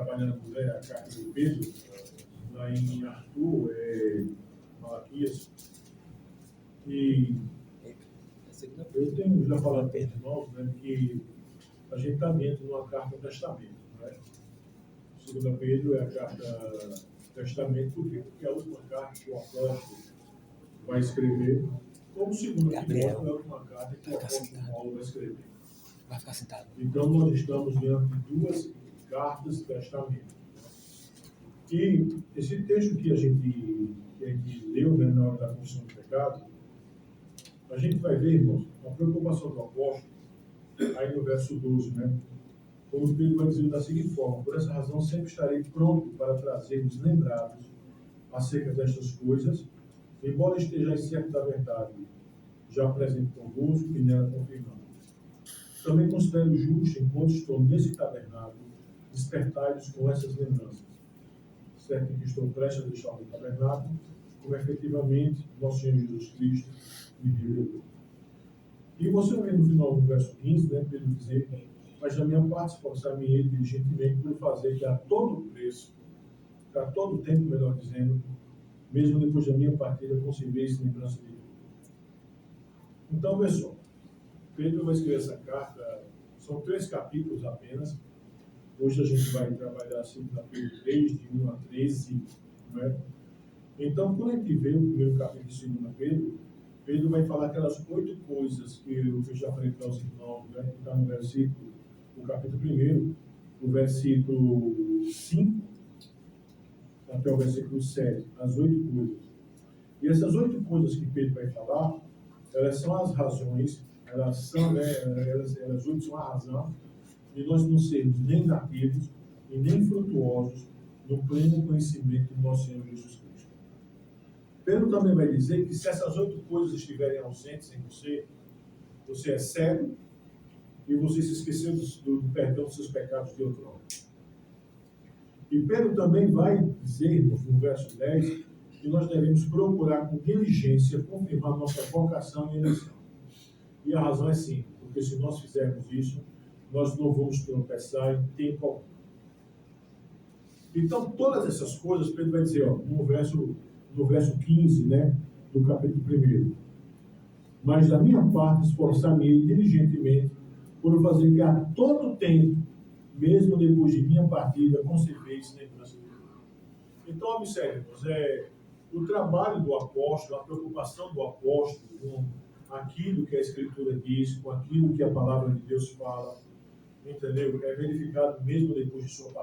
trabalhando, né, a carta de Pedro, lá em Arthur, Malaquias, e eu tenho já falado com os irmãos, né, que a gente está dentro de uma carta testamento, né? 2 Pedro é a carta testamento, por quê? Porque é a última carta que o apóstolo vai escrever, como 2 Timóteo é a última carta que o apóstolo Paulo vai escrever. Vai ficar sentado. Então, nós estamos diante de 2 cartas de testamento. E esse texto que a gente leu, né, na hora da confissão do pecado, a gente vai ver, irmãos, a preocupação do apóstolo, aí no verso 12, né? Como Pedro vai dizer da seguinte forma: por essa razão sempre estarei pronto para trazer-vos lembrados acerca destas coisas, embora estejais certo da verdade, já presente convosco e nela confirmado. Também considero justo, enquanto estou nesse tabernáculo, despertai-vos com essas lembranças. Certo que estou prestes a deixar o tabernáculo, como efetivamente nosso Senhor Jesus Cristo me revelou. E você vê no final do verso 15, né, Pedro dizer: mas da minha parte esforçar-me-ei diligentemente por fazer que a todo preço, que a todo tempo, melhor dizendo, mesmo depois da minha partida, conserveis lembrança de mim. Então, pessoal, Pedro vai escrever essa carta, são 3 capítulos apenas. Hoje a gente vai trabalhar assim na Pedro 3, de 1 a 13, não é? Então, quando a gente vê o primeiro capítulo de 2 Pedro, Pedro vai falar aquelas 8 coisas que eu já falei para os irmãos, né? Que está no versículo, no capítulo 1, no versículo 5 até o versículo 7, as 8 coisas. E essas 8 coisas que Pedro vai falar, elas são as razões, elas são, né, elas 8 são a razão de nós não sermos nem nativos e nem frutuosos no pleno conhecimento do nosso Senhor Jesus Cristo. Pedro também vai dizer que se essas 8 coisas estiverem ausentes em você, você é cego e você se esqueceu do perdão dos seus pecados de outrora. E Pedro também vai dizer, no verso 10, que nós devemos procurar com diligência confirmar nossa vocação e eleição. E a razão é simples, porque se nós fizermos isso, nós não vamos tropeçar em tempo algum. Então, todas essas coisas, Pedro vai dizer, ó, no verso 15, né, do capítulo 1. Mas da minha parte, esforçar-me diligentemente por fazer que a todo tempo, mesmo depois de minha partida, conserveis lembrança de mim. Então, observemos, o trabalho do apóstolo, a preocupação do apóstolo com aquilo que a Escritura diz, com aquilo que a palavra de Deus fala, entendeu? É verificado mesmo depois de sua partida.